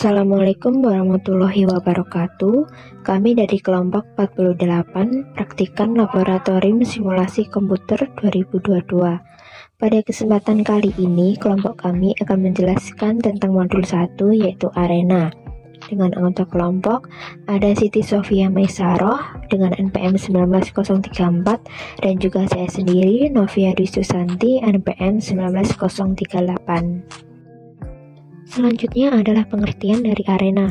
Assalamualaikum warahmatullahi wabarakatuh. Kami dari kelompok 48 Praktikan Laboratorium Simulasi Komputer 2022. Pada kesempatan kali ini, kelompok kami akan menjelaskan tentang modul 1 yaitu Arena. Dengan anggota kelompok ada Siti Sofia Maisaroh dengan NPM 19034 dan juga saya sendiri Novia Dwi Susanti NPM 19038. Selanjutnya adalah pengertian dari Arena.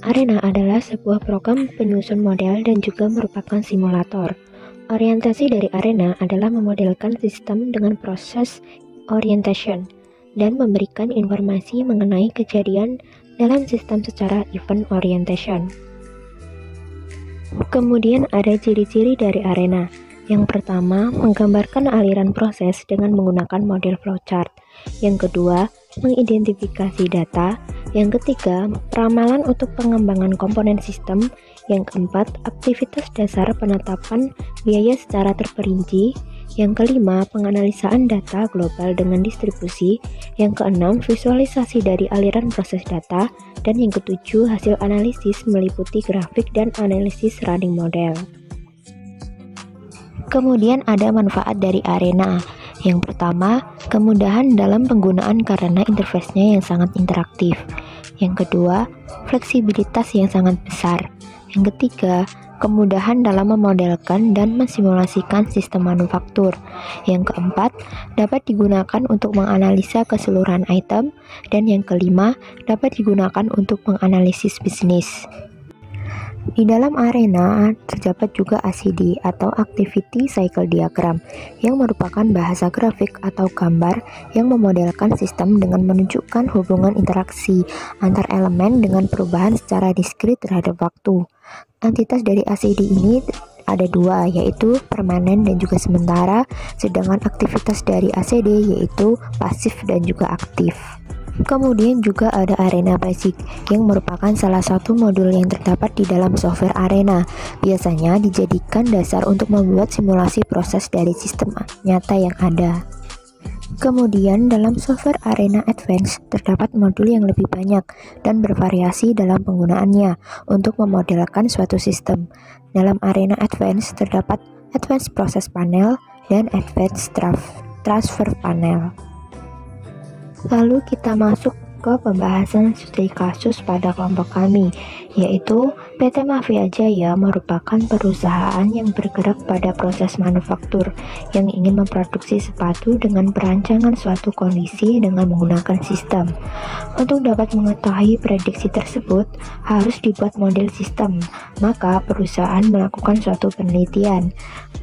Arena adalah sebuah program penyusun model dan juga merupakan simulator. Orientasi dari Arena adalah memodelkan sistem dengan proses orientation dan memberikan informasi mengenai kejadian dalam sistem secara event orientation. Kemudian ada ciri-ciri dari Arena. Yang pertama, menggambarkan aliran proses dengan menggunakan model flowchart. Yang kedua, mengidentifikasi data. Yang ketiga, peramalan untuk pengembangan komponen sistem. Yang keempat, aktivitas dasar penetapan biaya secara terperinci. Yang kelima, penganalisaan data global dengan distribusi. Yang keenam, visualisasi dari aliran proses data. Dan yang ketujuh, hasil analisis meliputi grafik dan analisis running model. Kemudian ada manfaat dari Arena. Yang pertama, kemudahan dalam penggunaan karena interface-nya yang sangat interaktif. Yang kedua, fleksibilitas yang sangat besar. Yang ketiga, kemudahan dalam memodelkan dan mensimulasikan sistem manufaktur. Yang keempat, dapat digunakan untuk menganalisa keseluruhan item. Dan yang kelima, dapat digunakan untuk menganalisis bisnis. Di dalam Arena terdapat juga ACD atau Activity Cycle Diagram yang merupakan bahasa grafik atau gambar yang memodelkan sistem dengan menunjukkan hubungan interaksi antar elemen dengan perubahan secara diskrit terhadap waktu. Entitas dari ACD ini ada dua, yaitu permanen dan juga sementara, sedangkan aktivitas dari ACD yaitu pasif dan juga aktif. Kemudian juga ada Arena Basic yang merupakan salah satu modul yang terdapat di dalam software Arena. Biasanya dijadikan dasar untuk membuat simulasi proses dari sistem nyata yang ada. Kemudian dalam software Arena Advanced terdapat modul yang lebih banyak dan bervariasi dalam penggunaannya untuk memodelkan suatu sistem. Dalam Arena Advanced terdapat Advanced Process Panel dan Advanced Transfer Panel. Lalu kita masuk ke pembahasan studi kasus pada kelompok kami, yaitu PT Mafia Jaya merupakan perusahaan yang bergerak pada proses manufaktur yang ingin memproduksi sepatu dengan perancangan suatu kondisi dengan menggunakan sistem. Untuk dapat mengetahui prediksi tersebut, harus dibuat model sistem, maka perusahaan melakukan suatu penelitian.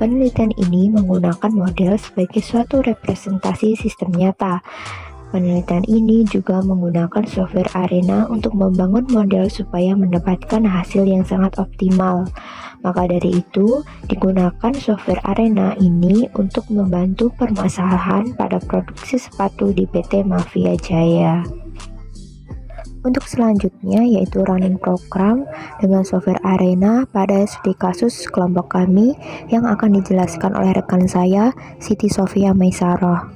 Penelitian ini menggunakan model sebagai suatu representasi sistem nyata. Penelitian ini juga menggunakan software Arena untuk membangun model supaya mendapatkan hasil yang sangat optimal. Maka dari itu, digunakan software Arena ini untuk membantu permasalahan pada produksi sepatu di PT Mafia Jaya. Untuk selanjutnya yaitu running program dengan software Arena pada studi kasus kelompok kami yang akan dijelaskan oleh rekan saya, Siti Sofia Maisaroh.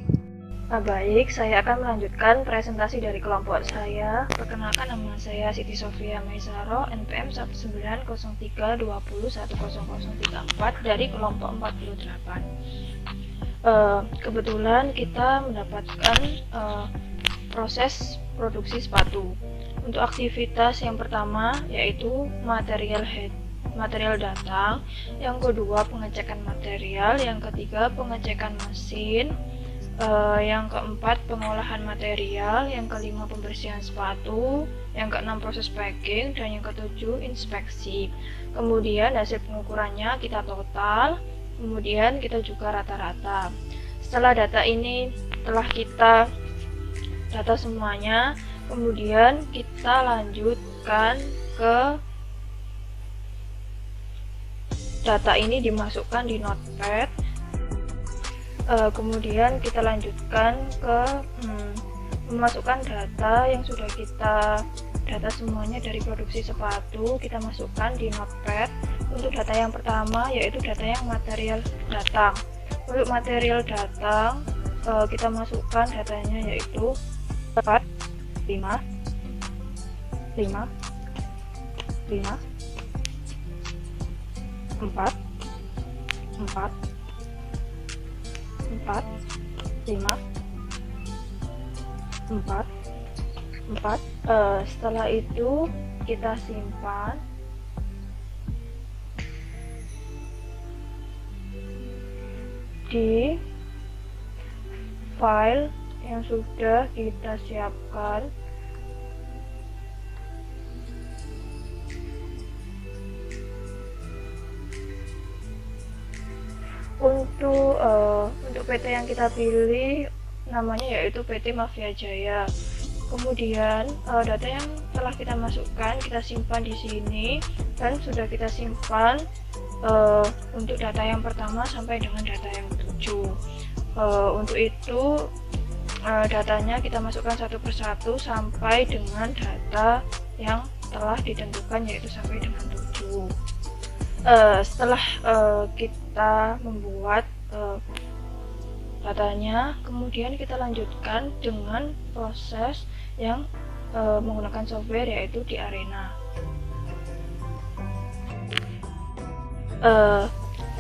Baik, saya akan melanjutkan presentasi dari kelompok saya. Perkenalkan, nama saya Siti Sofia Maisaroh, NPM 19032010034 dari kelompok 48. Kebetulan kita mendapatkan proses produksi sepatu. Untuk aktivitas yang pertama yaitu material datang, yang kedua pengecekan material, yang ketiga pengecekan mesin, yang keempat pengolahan material, yang kelima pembersihan sepatu, yang keenam proses packing, dan yang ketujuh inspeksi. Kemudian hasil pengukurannya kita total, kemudian kita juga rata-rata. Setelah data ini telah kita data semuanya, kemudian kita lanjutkan ke data ini dimasukkan di notepad. Kemudian kita lanjutkan ke memasukkan data yang sudah kita data semuanya dari produksi sepatu, kita masukkan di notepad. Untuk data yang pertama yaitu data yang material datang. Untuk material datang kita masukkan datanya yaitu 4, 5, 5 5 4 4 4 5 4 4. Setelah itu kita simpan di file yang sudah kita siapkan. Untuk PT yang kita pilih namanya yaitu PT Mafia Jaya. Kemudian data yang telah kita masukkan kita simpan di sini dan sudah kita simpan untuk data yang pertama sampai dengan data yang ke-7. Untuk itu datanya kita masukkan satu persatu sampai dengan data yang telah ditentukan yaitu sampai dengan 7. Setelah kita membuat datanya, kemudian kita lanjutkan dengan proses yang menggunakan software yaitu di Arena.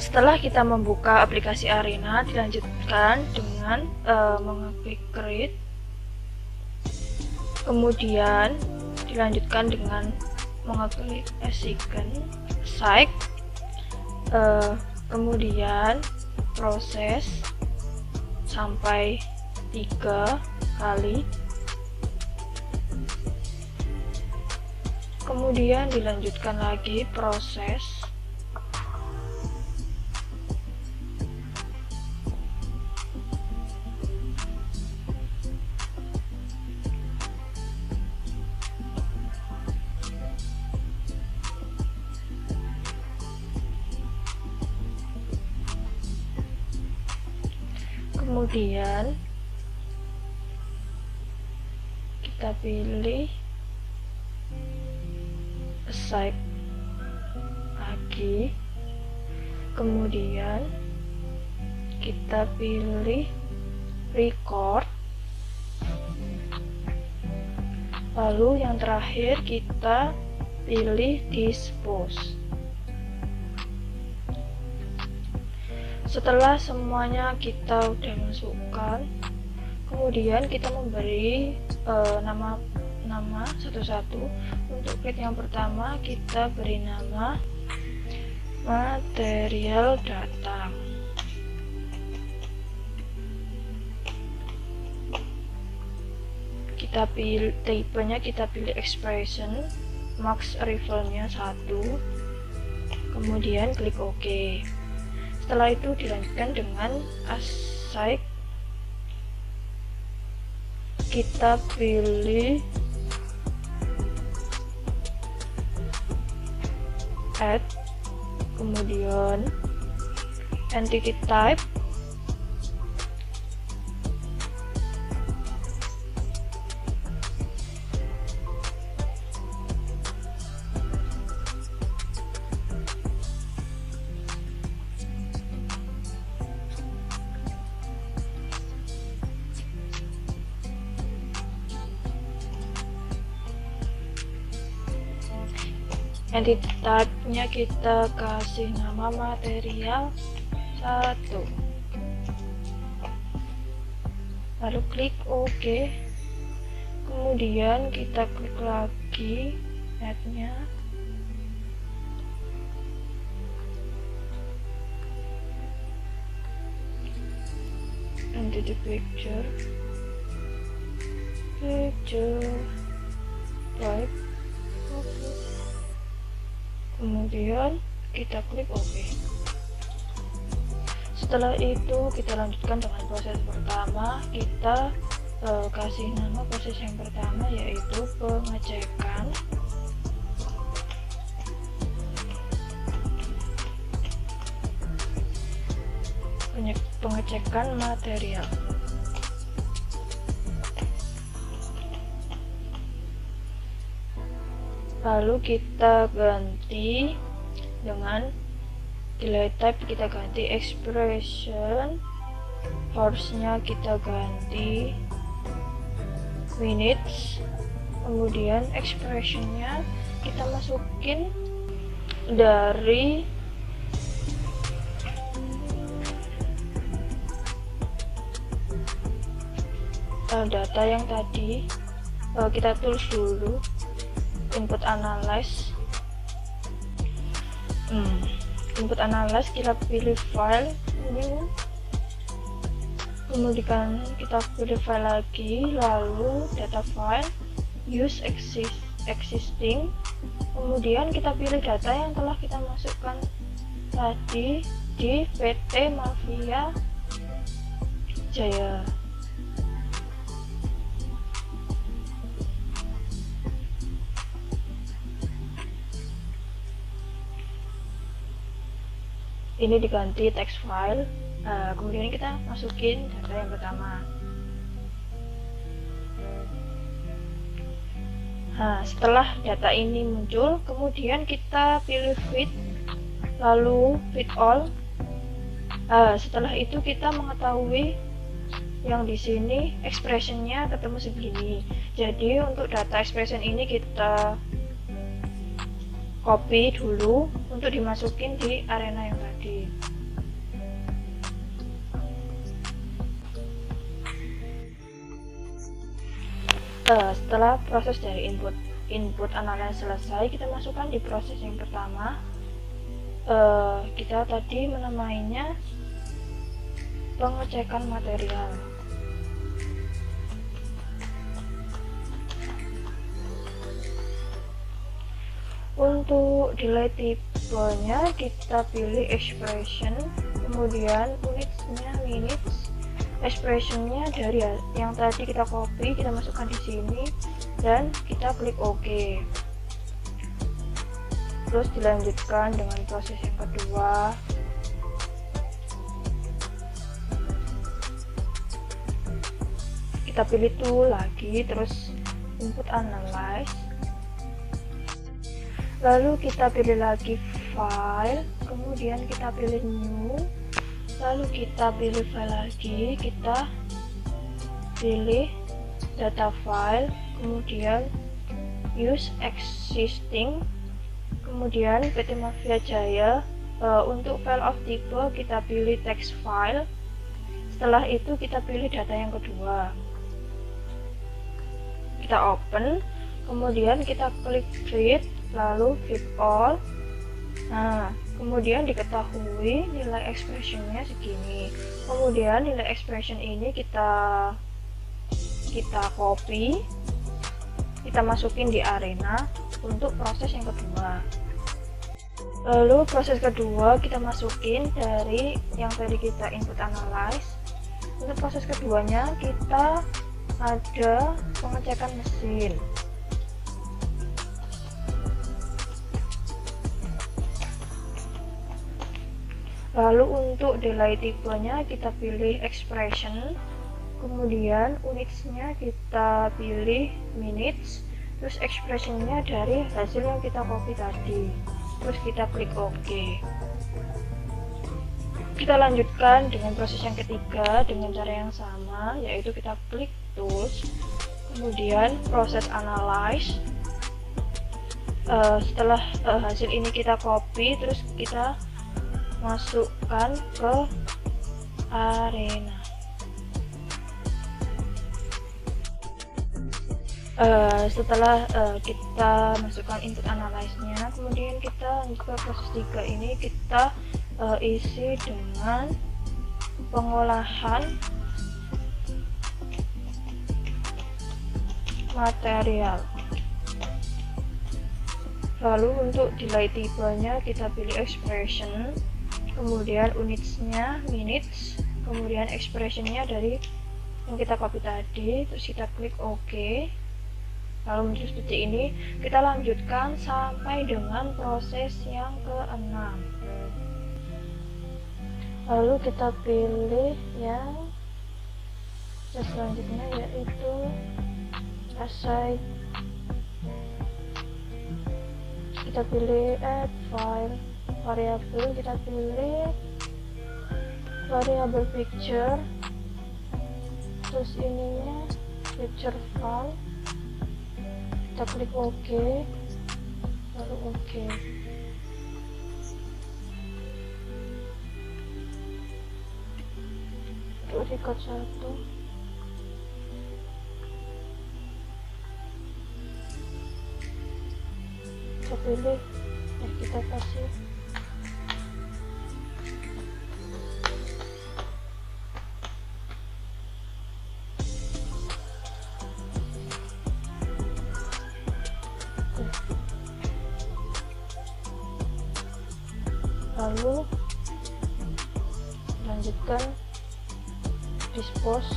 Setelah kita membuka aplikasi Arena, dilanjutkan dengan mengeklik create, kemudian dilanjutkan dengan mengeklik assign, kemudian proses sampai 3 kali, kemudian dilanjutkan lagi proses, kemudian kita pilih assign lagi, kemudian kita pilih record, lalu yang terakhir kita pilih dispose. Setelah semuanya kita udah masukkan, kemudian kita memberi nama satu-satu. Untuk klik yang pertama kita beri nama material data. Kita pilih tipenya, kita pilih expression, max rivalnya 1, kemudian klik OK. Setelah itu dilanjutkan dengan assign, kita pilih add, kemudian entity type, entity type-nya kita kasih nama material 1, lalu klik OK, kemudian kita klik lagi add-nya, entity picture type, kemudian kita klik OK. Setelah itu kita lanjutkan dengan proses pertama. Kita kasih nama proses yang pertama yaitu pengecekan material. Lalu kita ganti dengan delay type, kita ganti expression, horse nya kita ganti minutes, kemudian expressionnya kita masukin dari data yang tadi kita tulis dulu, input analyze. Input analyze kita pilih file new, kemudian kita pilih file lagi, lalu data file, use existing, kemudian kita pilih data yang telah kita masukkan tadi di PT Mafia Jaya. Ini diganti text file, kemudian kita masukin data yang pertama. Nah, setelah data ini muncul, kemudian kita pilih fit, lalu fit all. Setelah itu kita mengetahui yang di sini expressionnya ketemu segini. Jadi untuk data expression ini kita copy dulu untuk dimasukin di arena yang tadi. Setelah proses dari input analysis selesai, kita masukkan di proses yang pertama. Kita tadi menamainya pengecekan material. Untuk delay tipenya kita pilih expression, kemudian unitsnya minutes, expressionnya dari yang tadi kita copy, kita masukkan di sini dan kita klik OK. Terus dilanjutkan dengan proses yang kedua. Kita pilih tool lagi, terus input analyze. Lalu kita pilih lagi file, kemudian kita pilih new, lalu kita pilih file lagi, kita pilih data file, kemudian use existing, kemudian PT Mafia Jaya. Untuk file of type kita pilih text file. Setelah itu kita pilih data yang kedua, kita open, kemudian kita klik fit, lalu fit all. Nah, kemudian diketahui nilai expressionnya segini. Kemudian nilai expression ini kita copy, kita masukin di arena untuk proses yang kedua. Lalu proses kedua kita masukin dari yang tadi kita input analyze. Untuk proses keduanya kita ada pengecekan mesin. Lalu untuk delay tipenya kita pilih expression, kemudian unitsnya kita pilih minutes, terus expressionnya dari hasil yang kita copy tadi, terus kita klik OK. Kita lanjutkan dengan proses yang ketiga dengan cara yang sama, yaitu kita klik tools, kemudian proses analyze. Setelah hasil ini kita copy, terus kita masukkan ke arena. Setelah kita masukkan input analyze-nya, kemudian kita ke proses 3 ini kita isi dengan pengolahan material. Lalu untuk delay tipenya kita pilih expression, kemudian unitsnya minutes, kemudian expressionnya dari yang kita copy tadi, terus kita klik OK. Lalu muncul seperti ini. Kita lanjutkan sampai dengan proses yang ke-6. Lalu kita pilih yang selanjutnya, yaitu assign. Kita pilih add file variable, kita pilih variable picture, terus ininya picture file, kita klik OK, lalu OK. Untuk record 1, kita pilih, kita kasih lalu lanjutkan dispose.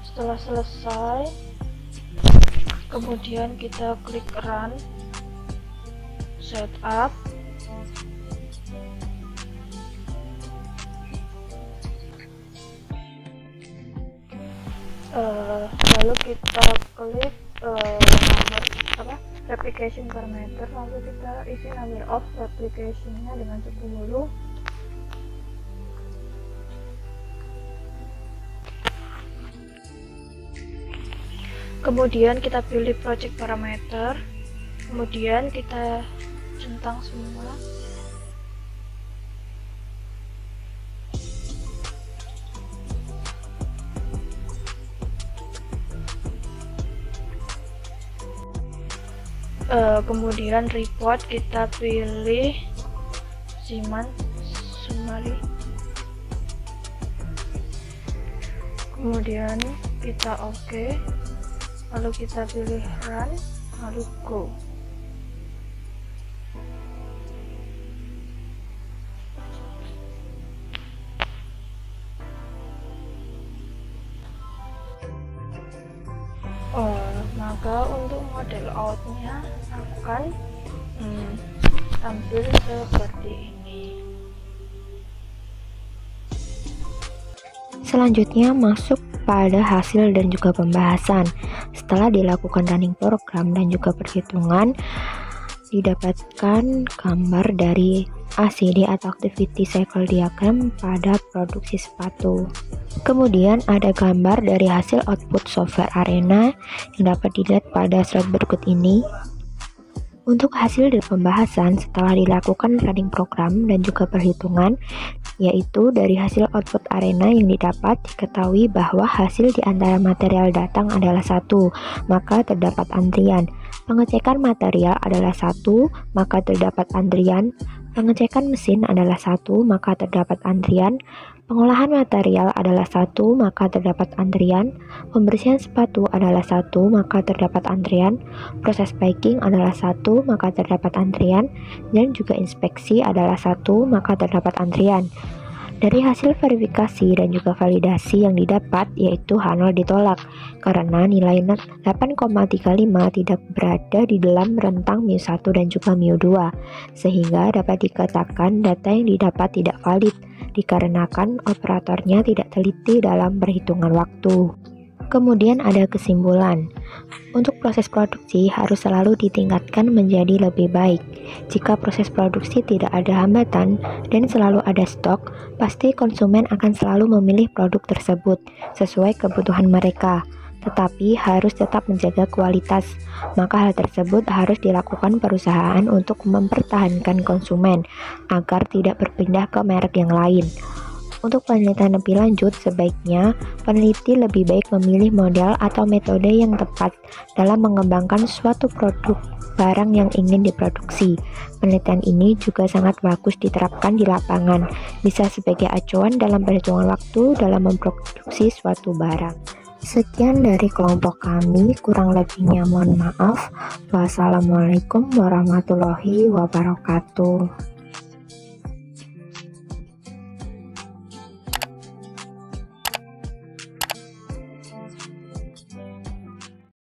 Setelah selesai, kemudian kita klik run, setup. Lalu kita klik nomor replication parameter, lalu kita isi number of replication-nya dengan 10. Kemudian kita pilih project parameter, kemudian kita centang semua. Kemudian report kita pilih Siemens Summary, kemudian kita OK, lalu kita pilih run, lalu go. Maka untuk model outnya akan tampil seperti ini. Selanjutnya masuk pada hasil dan juga pembahasan. Setelah dilakukan running program dan juga perhitungan, didapatkan gambar dari ACD atau Activity Cycle Diagram pada produksi sepatu. Kemudian ada gambar dari hasil output software Arena yang dapat dilihat pada slide berikut ini. Untuk hasil dan pembahasan setelah dilakukan running program dan juga perhitungan, yaitu dari hasil output Arena yang didapat diketahui bahwa hasil di antara material datang adalah 1, maka terdapat antrian. Pengecekan material adalah 1, maka terdapat antrian. Pengecekan mesin adalah 1, maka terdapat antrian. Pengolahan material adalah 1, maka terdapat antrian. Pembersihan sepatu adalah 1, maka terdapat antrian. Proses packing adalah 1, maka terdapat antrian. Dan juga inspeksi adalah 1, maka terdapat antrian. Dari hasil verifikasi dan juga validasi yang didapat, yaitu H0 ditolak karena nilai 8,35 tidak berada di dalam rentang μ1 dan juga μ2, sehingga dapat dikatakan data yang didapat tidak valid dikarenakan operatornya tidak teliti dalam perhitungan waktu. Kemudian ada kesimpulan. Untuk proses produksi harus selalu ditingkatkan menjadi lebih baik. Jika proses produksi tidak ada hambatan dan selalu ada stok, pasti konsumen akan selalu memilih produk tersebut sesuai kebutuhan mereka, tetapi harus tetap menjaga kualitas. Maka hal tersebut harus dilakukan perusahaan untuk mempertahankan konsumen agar tidak berpindah ke merek yang lain. Untuk penelitian lebih lanjut, sebaiknya peneliti lebih baik memilih model atau metode yang tepat dalam mengembangkan suatu produk barang yang ingin diproduksi. Penelitian ini juga sangat bagus diterapkan di lapangan, bisa sebagai acuan dalam perhitungan waktu dalam memproduksi suatu barang. Sekian dari kelompok kami, kurang lebihnya mohon maaf. Wassalamualaikum warahmatullahi wabarakatuh.